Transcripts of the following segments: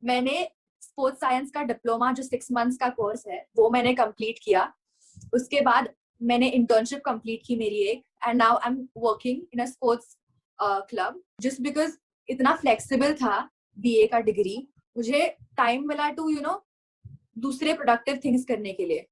मैंने sports science का diploma जो 6 मंथ्स का कोर्स है वो मैंने कंप्लीट किया। उसके बाद मैंने इंटर्नशिप कंप्लीट की मेरी एक, and now I am working in a sports club just because इतना फ्लेक्सिबल था बीए का डिग्री, मुझे टाइम मिला टू दूसरे प्रोडक्टिव थिंग्स करने के लिए।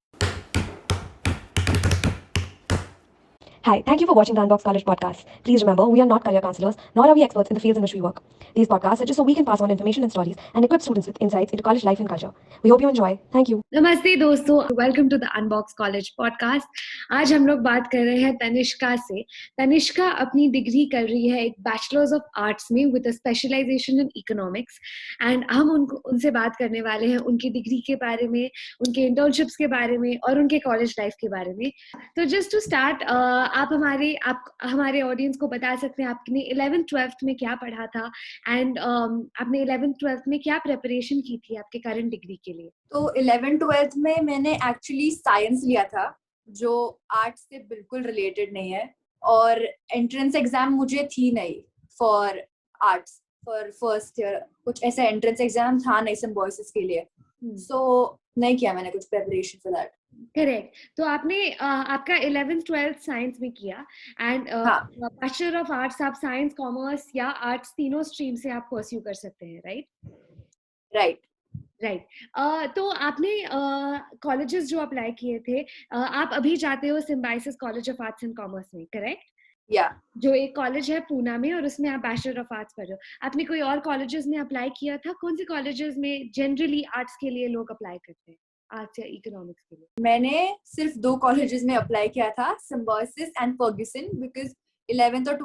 Hi, thank you for watching the Unbox College podcast. Please remember, we are not career counselors, nor are we experts in the fields in which we work. These podcasts are just so we can pass on information and stories and equip students with insights into college life and culture. We hope you enjoy. Thank you. नमस्ते दोस्तों, welcome to the Unbox College Podcast. आज हम लोग बात कर रहे हैं तनिष्का से। तनिष्का अपनी डिग्री कर रही है एक बैचलर्स ऑफ आर्ट्स में with a specialisation in economics, and हम उनसे बात करने वाले हैं उनकी डिग्री के बारे में, उनके इंटर्नशिप्स के बारे में और उनके कॉलेज लाइफ के बारे में। तो जस्ट टू स्टार्ट, आप हमारे ऑडियंस को बता सकते हैं आपने 11th-12th में क्या पढ़ा था, एंड आपने 11th-12th में क्या प्रिपरेशन की थी आपके करंट डिग्री के लिए? तो 11th-12th में मैंने एक्चुअली साइंस लिया था जो आर्ट्स से बिल्कुल रिलेटेड नहीं है, और एंट्रेंस एग्जाम मुझे थी नहीं for arts for first year, कुछ ऐसा एंट्रेंस एग्जाम था नहीं सिम्बोसिस के लिए, सो नहीं किया मैंने कुछ प्रिपरेशन फॉर दैट। करेक्ट। तो आपने आपका 11th-12th साइंस में किया, एंड बैचलर ऑफ आर्ट्स आप साइंस, कॉमर्स या आर्ट्स तीनों स्ट्रीम से आप परस्यू कर सकते हैं, राइट? तो आपने कॉलेजेस जो अप्लाई किए थे, आप अभी जाते हो symbiosis college of arts and commerce में, करेक्ट? या जो एक कॉलेज है पूना में, और उसमें आप बैचलर ऑफ आर्ट्स पढ़ रहे हो। आपने कोई और कॉलेजेस में अप्लाई किया था? कौन से कॉलेजेस में जनरली आर्ट्स के लिए लोग अप्लाई करते हैं, आर्ट्स या इकोनॉमिक्स के लिए? मैंने सिर्फ 2 कॉलेजेस में अप्लाई किया था, Symbiosis and Fergusson, because 11th और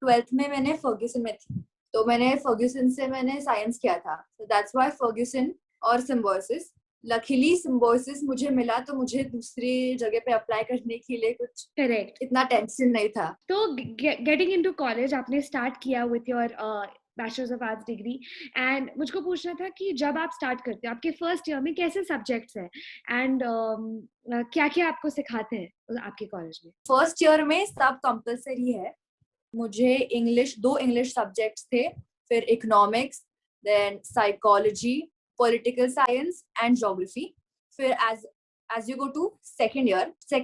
12th में मैंने फर्ग्यूसन में थी, तो मैंने फर्ग्यूसन से मैंने साइंस किया था, so that's why फर्ग्यूसन और सिम्बोसिस। लकीली सिम्बोसिस मुझे मिला तो मुझे दूसरी जगह पे अप्लाई करने के लिए कुछ करेक्ट, इतना टेंशन नहीं था। तो गेटिंग इनटू कॉलेज आपने स्टार्ट किया with your bachelors of arts degree, and मुझको पूछना था कि जब आप स्टार्ट करते हो आपके फर्स्ट ईयर में कैसे सब्जेक्ट्स हैं, एंड क्या क्या आपको सिखाते हैं आपके कॉलेज में? फर्स्ट ईयर में सब कंपलसरी है। मुझे इंग्लिश, 2 इंग्लिश सब्जेक्ट्स थे, फिर economics, then psychology, political science and geography. फिर as you go to second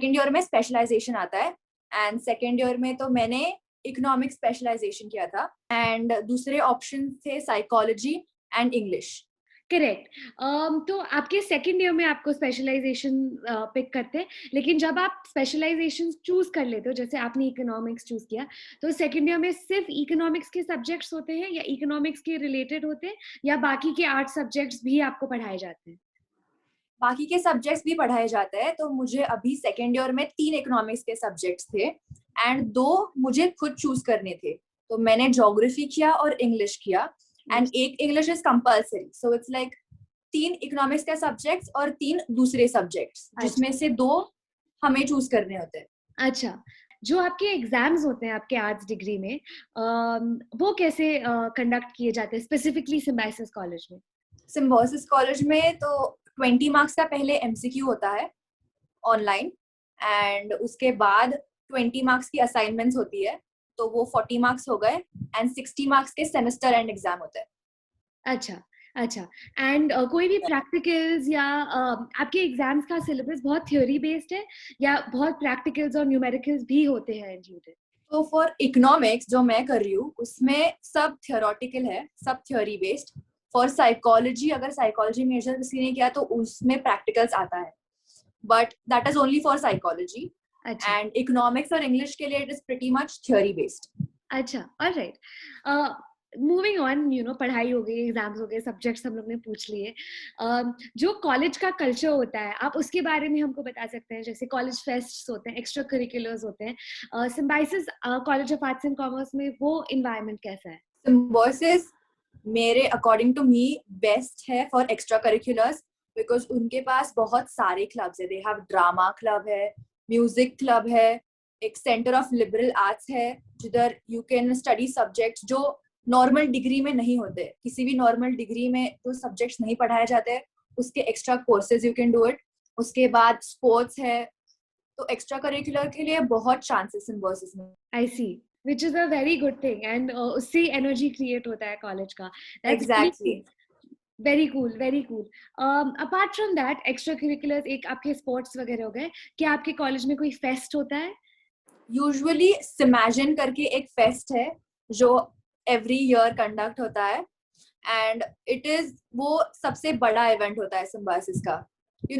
year में स्पेशलाइजेशन आता है, एंड सेकंड ईयर में तो मैंने इकोनॉमिक्स स्पेशलाइजेशन किया था, एंड दूसरे ऑप्शन थे साइकोलॉजी एंड इंग्लिश। करेक्ट। तो आपके सेकेंड ईयर में आपको स्पेशलाइजेशन पिक करते हैं, लेकिन जब आप स्पेशलाइजेशन चूज कर लेते हो, जैसे आपने इकोनॉमिक्स चूज किया, तो सेकेंड ईयर में सिर्फ इकोनॉमिक्स के सब्जेक्ट्स होते हैं या इकोनॉमिक्स के रिलेटेड होते हैं, या बाकी के 8 सब्जेक्ट्स भी आपको पढ़ाए जाते हैं? बाकी के सब्जेक्ट्स भी पढ़ाए जाते हैं। तो मुझे अभी सेकेंड ईयर में 3 इकोनॉमिक्स के सब्जेक्ट्स थे, एंड 2 मुझे खुद चूज करने थे, तो मैंने ज्योग्राफी किया और इंग्लिश किया, एंड एक English is compulsory, so it's like 3 economics के सब्जेक्ट्स और 3 दूसरे सब्जेक्ट्स, जिसमें से 2 हमें चूज करने होते हैं। अच्छा, जो आपके एग्जाम्स होते हैं आपके आर्ट्स डिग्री में, वो कैसे कंडक्ट किए जाते हैं स्पेसिफिकली सिम्बायोसिस कॉलेज में? सिम्बोसिस कॉलेज में तो 20 मार्क्स का पहले एमसीक्यू होता है ऑनलाइन, एंड उसके बाद 20 मार्क्स की असाइनमेंट्स होती है, तो वो 40 मार्क्स हो गए, एंड 60 मार्क्स के सेमेस्टर एंड एग्जाम होते हैं। अच्छा, एंड कोई भी प्रैक्टिकल्स या आपके एग्जाम्स का सिलेबस बहुत थ्योरी बेस्ड है या बहुत प्रैक्टिकल्स और न्यूमेरिकल्स भी होते हैं इंक्लूडेड? तो फॉर इकोनॉमिक्स जो मैं कर रही हूँ उसमें सब थियोरेटिकल है, सब थ्योरी बेस्ड। फॉर साइकोलॉजी, अगर साइकोलॉजी मेजर किसी ने किया तो उसमें प्रैक्टिकल्स आता है, but that is only for psychology. अच्छा, एंड इकोनॉमिक्स और इंग्लिश के लिए it is pretty much theory based. अच्छा, ऑलराइट। मूविंग ऑन, पढ़ाई हो गई, एग्जाम्स हो गए, सब्जेक्ट्स हम लोग ने पूछ लिए। जो कॉलेज का कल्चर होता है, आप उसके बारे में हमको बता सकते हैं? जैसे कॉलेज फेस्ट्स होते हैं, एक्स्ट्रा करिकुलर्स होते हैं, symbiosis college of arts and commerce में वो एनवायरनमेंट कैसा है? सिम्बोसिस मेरे अकॉर्डिंग टू मी बेस्ट है फॉर एक्स्ट्रा करिकुलर्स, बिकॉज उनके पास बहुत सारे क्लब्स है। दे हैव ड्रामा क्लब है, म्यूजिक क्लब है, एक सेंटर ऑफ लिबरल आर्ट्स है जिधर यू कैन स्टडी सब्जेक्ट्स जो नॉर्मल डिग्री में नहीं होते। किसी भी नॉर्मल डिग्री में जो सब्जेक्ट्स नहीं पढ़ाए जाते उसके extra courses you can do it. उसके बाद स्पोर्ट्स है, तो एक्स्ट्रा करिकुलर के लिए बहुत चांसेस सिम्बोसिस में। I see, which is a very good thing, and उससे एनर्जी क्रिएट होता है कॉलेज का। That's really exactly. cool. Very cool, very cool. Apart from that extra curriculars, एक आपके स्पोर्ट्स वगैरह हो गए, क्या आपके कॉलेज में कोई फेस्ट होता है? यूजुअली सिमैजिन करके एक फेस्ट है जो एवरी ईयर कंडक्ट होता है, एंड इट इज वो सबसे बड़ा इवेंट होता है सिम्बायोसिस का।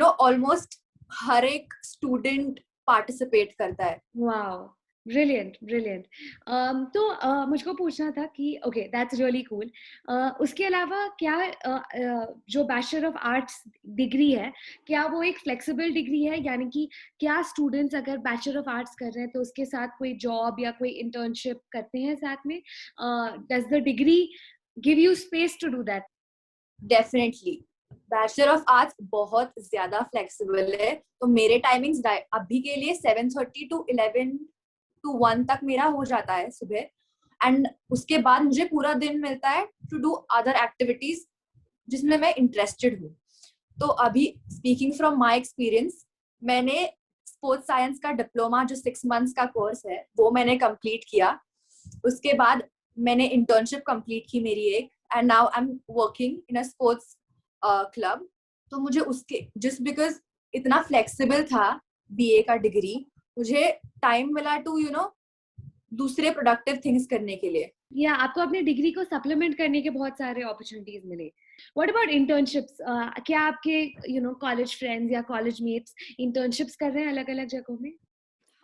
ऑलमोस्ट हर एक स्टूडेंट पार्टिसिपेट करता है। Wow, brilliant, brilliant. तो मुझको पूछना था कि ओके, दैट्स रियली कूल। उसके अलावा क्या जो बैचलर ऑफ आर्ट्स डिग्री है, क्या वो एक फ्लेक्सिबल डिग्री है? यानी कि क्या स्टूडेंट्स अगर बैचलर ऑफ आर्ट्स कर रहे हैं तो उसके साथ कोई जॉब या कोई इंटर्नशिप करते हैं साथ में? Does the degree give you space to do that? Definitely bachelor of arts बहुत ज्यादा फ्लेक्सिबल है। तो मेरे टाइमिंग्स अभी के लिए 7:30 to 11 to 1 तक मेरा हो जाता है सुबह, एंड उसके बाद मुझे पूरा दिन मिलता है टू डू अदर एक्टिविटीज जिसमें मैं इंटरेस्टेड हूँ। तो अभी स्पीकिंग फ्रॉम माई एक्सपीरियंस, मैंने स्पोर्ट्स साइंस का डिप्लोमा जो 6 मंथ्स का कोर्स है वो मैंने कंप्लीट किया। उसके बाद मैंने इंटर्नशिप कंप्लीट की मेरी एक, and now I am working in a sports club. तो मुझे उसके जस्ट बिकॉज इतना फ्लेक्सिबल था बीए का डिग्री, मुझे टाइम मिला टू दूसरे प्रोडक्टिव थिंग्स करने के लिए। या आपको अपने डिग्री को सप्लीमेंट करने के बहुत सारे अपॉर्चुनिटीज मिले। What about internships? क्या आपके कॉलेज फ्रेंड्स या कॉलेज मेट्स इंटर्नशिप्स कर रहे हैं अलग अलग जगहों में?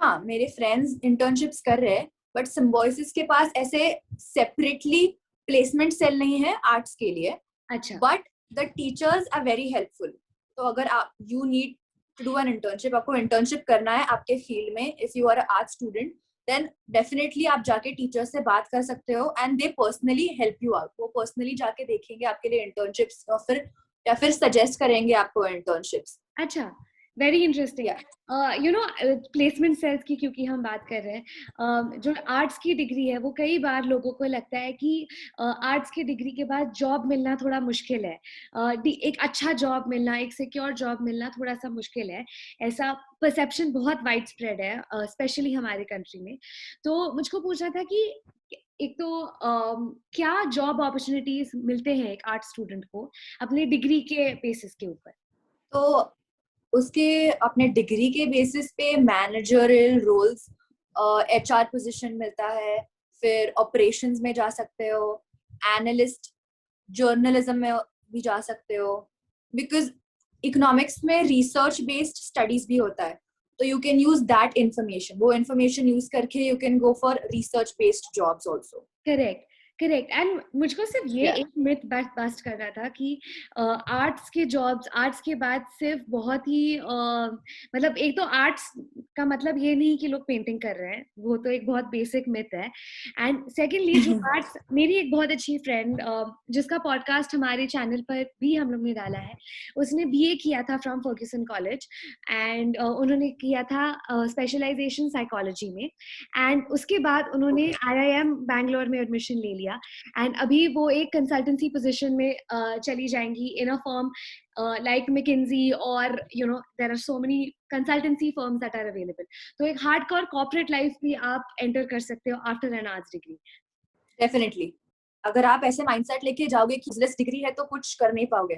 हाँ, मेरे फ्रेंड्स इंटर्नशिप्स कर रहे हैं, बट सिम्बायोसिस के पास ऐसे सेपरेटली प्लेसमेंट सेल नहीं है आर्ट्स के लिए। अच्छा। But the teachers are very helpful. तो अगर आप you need to do an internship, आपको इंटर्नशिप करना है आपके फील्ड में, if you are a art student, then definitely आप जाके टीचर से बात कर सकते हो, and they personally help you out. वो पर्सनली जाके देखेंगे आपके लिए इंटर्नशिप्स, और फिर सजेस्ट करेंगे आपको इंटर्नशिप्स। अच्छा, वेरी इंटरेस्टिंग। प्लेसमेंट सेल्स की क्योंकि हम बात कर रहे हैं, जो आर्ट्स की डिग्री है वो कई बार लोगों को लगता है कि आर्ट्स की डिग्री के बाद जॉब मिलना थोड़ा मुश्किल है। एक अच्छा जॉब मिलना, एक सिक्योर जॉब मिलना थोड़ा सा मुश्किल है। ऐसा परसेप्शन बहुत वाइड स्प्रेड है, स्पेशली हमारे कंट्री में। तो मुझको पूछना था कि एक तो क्या जॉब अपॉर्चुनिटीज मिलते हैं एक आर्ट स्टूडेंट को अपनी डिग्री के बेसिस के ऊपर? तो उसके अपने डिग्री के बेसिस पे मैनेजरियल रोल्स, एचआर पोजीशन मिलता है, फिर ऑपरेशंस में जा सकते हो, एनालिस्ट, जर्नलिज्म में भी जा सकते हो, बिकॉज इकोनॉमिक्स में रिसर्च बेस्ड स्टडीज भी होता है। तो you can use that information, वो इंफॉर्मेशन यूज करके you can go for research based jobs also. Correct, correct. And मुझको सिर्फ ये एक मिथ बस्ट करना था कि आर्ट्स के जॉब्स, आर्ट्स के बाद सिर्फ बहुत ही मतलब एक तो आर्ट्स का मतलब ये नहीं कि लोग पेंटिंग कर रहे हैं, वो तो एक बहुत बेसिक मिथ है। एंड सेकेंडली जो आर्ट्स, मेरी एक बहुत अच्छी फ्रेंड जिसका पॉडकास्ट हमारे चैनल पर भी हम लोग ने डाला है, उसने बीए किया था फ्रॉम फर्ग्यूसन कॉलेज, एंड उन्होंने किया था स्पेशलाइजेशन साइकोलॉजी में, एंड उसके बाद उन्होंने IIM बैंगलोर में एडमिशन ले लिया, एंड अभी वो एक कंसल्टेंसी पोजीशन में चली जाएंगी in a firm like McKinsey, or there are so many consultancy firms that are available. तो एक हार्डकोर कॉर्पोरेट लाइफ भी आप एंटर कर सकते हो after N arts degree. Definitely, अगर आप ऐसे माइंडसेट लेके जाओगे कि यूजलेस डिग्री है तो कुछ कर नहीं पाओगे,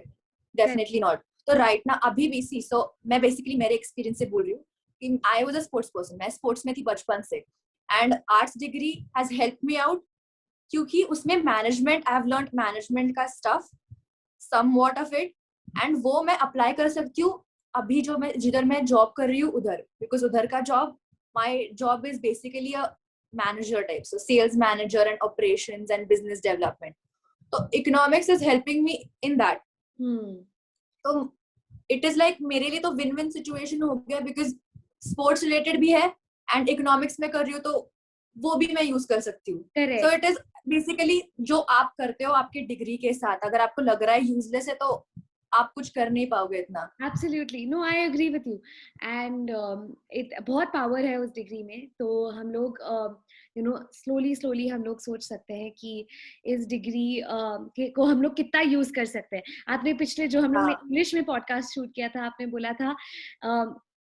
डेफिनेटली नॉट। तो राइट ना अभी भी सी, सो मैं बेसिकली मेरे एक्सपीरियंस से बोल रही हूँ कि I was a sports person, मैं स्पोर्ट्स में थी बचपन से, and arts degree has help me out, क्योंकि उसमें management, I have learned management का stuff, somewhat of it, and वो मैं अप्लाई कर सकती हूँ अभी जो मैं जिधर मैं जॉब कर रही हूँ उधर, बिकॉज उधर का job, my job is basically a manager type, so sales manager and operations and business development. So economics is helping me in that. तो it is like मेरे लिए तो win win situation हो गया, because sports related भी है and economics में कर रही हूँ तो वो भी मैं यूज कर सकती हूँ। So it is basically जो आप करते हो आपके डिग्री के साथ, अगर आपको लग रहा है यूजलेस है तो आप कुछ कर नहीं पाओगे इतना। Absolutely, no, I agree with you. And बहुत पावर है उस डिग्री में। तो हम लोग स्लोली हम लोग सोच सकते हैं कि इस डिग्री को हम लोग कितना यूज कर सकते हैं। आपने पिछले जो हम लोग ने इंग्लिश में पॉडकास्ट शूट किया था, आपने बोला था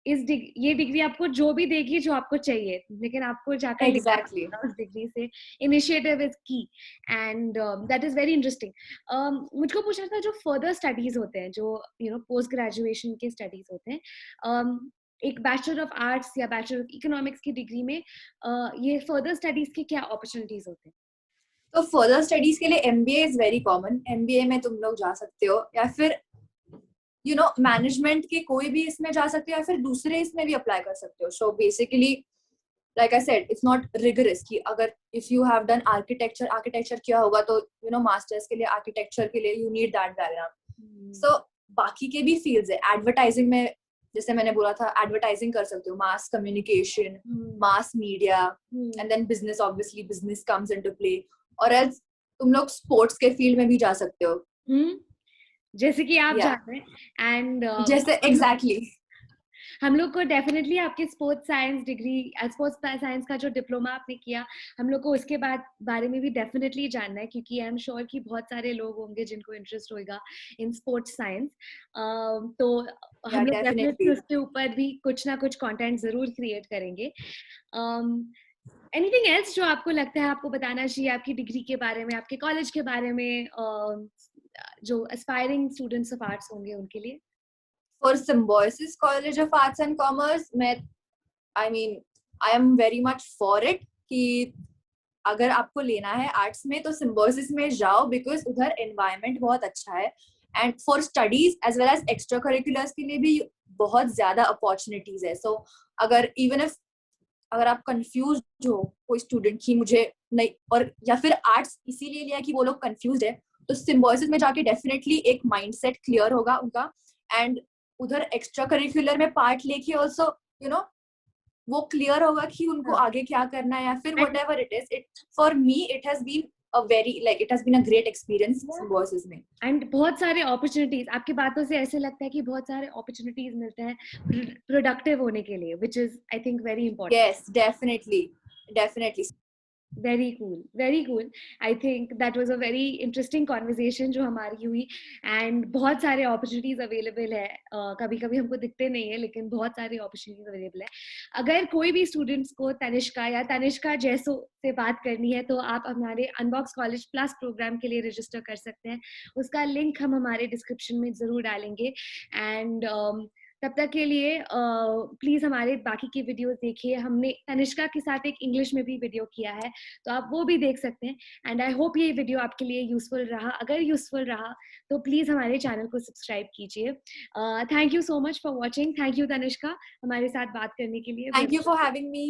ये डिग्री आपको जो भी देगी जो आपको चाहिए, लेकिन आपको जाकर Exactly. लिखना उस डिग्री से। इनिशिएटिव इज की and that is very interesting. मुझको पूछना था, जो फर्दर स्टडीज होते हैं, जो पोस्ट ग्रेजुएशन के स्टडीज होते हैं, एक बैचलर ऑफ आर्ट्स या बैचलर ऑफ इकोनॉमिक्स की डिग्री में ये फर्दर स्टडीज के क्या अपॉर्चुनिटीज होते हैं? तो फर्दर स्टडीज के लिए MBA is very common. MBA में तुम लोग जा सकते हो, या फिर मैनेजमेंट के कोई भी इसमें जा सकते हो, या फिर दूसरे इसमें भी अप्लाई कर सकते हो। So basically like I said, it's not rigorous कि अगर if you have done architecture किया होगा तो मास्टर्स के लिए आर्किटेक्चर के लिए यू नीड दैट बैकग्राउंड। सो बाकी के भी फील्ड्स है। एडवर्टाइजिंग में जैसे मैंने बोला था, एडवर्टाइजिंग कर सकते हो, mass communication, mass media, and then business, obviously business comes into play. और एल्स तुम लोग स्पोर्ट्स के फील्ड में भी जा सकते हो, जैसे कि आप Yeah. जाते हैं। एंड जैसे एग्जैक्टली हम लोग को डेफिनेटली आपके sports science degree, sports science का जो डिप्लोमा आपने किया, हम लोग को उसके बारे में भी डेफिनेटली जानना है, क्योंकि आई एम श्योर कि बहुत सारे लोग होंगे जिनको इंटरेस्ट होगा इन स्पोर्ट्स साइंस। तो हम लोग डेफिनेटली उसके ऊपर भी कुछ ना कुछ कंटेंट जरूर क्रिएट करेंगे। एनीथिंग एल्स जो आपको लगता है आपको बताना चाहिए आपकी डिग्री के बारे में, आपके कॉलेज के बारे में, जो एस्पायरिंग स्टूडेंट्स ऑफ आर्ट्स होंगे उनके लिए? For Symbiosis college of arts and commerce, I am very much for it कि अगर आपको लेना है आर्ट्स में तो सिम्बोसिस में जाओ, बिकॉज उधर एनवायरनमेंट बहुत अच्छा है, and for studies as well as extra curriculars के लिए भी बहुत ज्यादा अपॉर्चुनिटीज है। सो अगर आप कंफ्यूज हो, कोई स्टूडेंट की मुझे नहीं, और या फिर आर्ट्स इसीलिए लिया कि वो लोग कंफ्यूज है, तो सिम्बोसिस में जाके डेफिनेटली एक माइंडसेट क्लियर होगा उनका, एंड उधर एक्स्ट्रा करिकुलर में पार्ट लेके ऑल्सो वो क्लियर होगा कि उनको आगे क्या करना है, या फिर whatever it is. It for me it has been it has been a great experience Symbiosis में। एंड बहुत सारे अपॉर्चुनिटीज, आपकी बातों से ऐसे लगता है कि बहुत सारे अपॉर्चुनिटीज मिलते हैं प्रोडक्टिव होने के लिए, which is I think very important. Yes, definitely very cool. I think that was a very interesting conversation जो हमारी हुई, एंड बहुत सारे अपॉर्चुनिटीज अवेलेबल है। कभी कभी हमको दिखते नहीं है, लेकिन बहुत सारे अपॉर्चुनिटीज अवेलेबल है। अगर कोई भी स्टूडेंट्स को तनिष्का या तनिष्का जैसो से बात करनी है, तो आप हमारे अनबॉक्स कॉलेज प्लस प्रोग्राम के लिए रजिस्टर कर सकते हैं। उसका लिंक हम हमारे डिस्क्रिप्शन में जरूर डालेंगे। एंड तब तक के लिए प्लीज हमारे बाकी की वीडियोस देखिए। हमने तनिष्का के साथ एक इंग्लिश में भी वीडियो किया है, तो आप वो भी देख सकते हैं। एंड आई होप ये वीडियो आपके लिए यूजफुल रहा। अगर यूजफुल रहा तो प्लीज हमारे चैनल को सब्सक्राइब कीजिए। Thank you so much for watching. Thank you Tanishka हमारे साथ बात करने के लिए। Thank you for having me.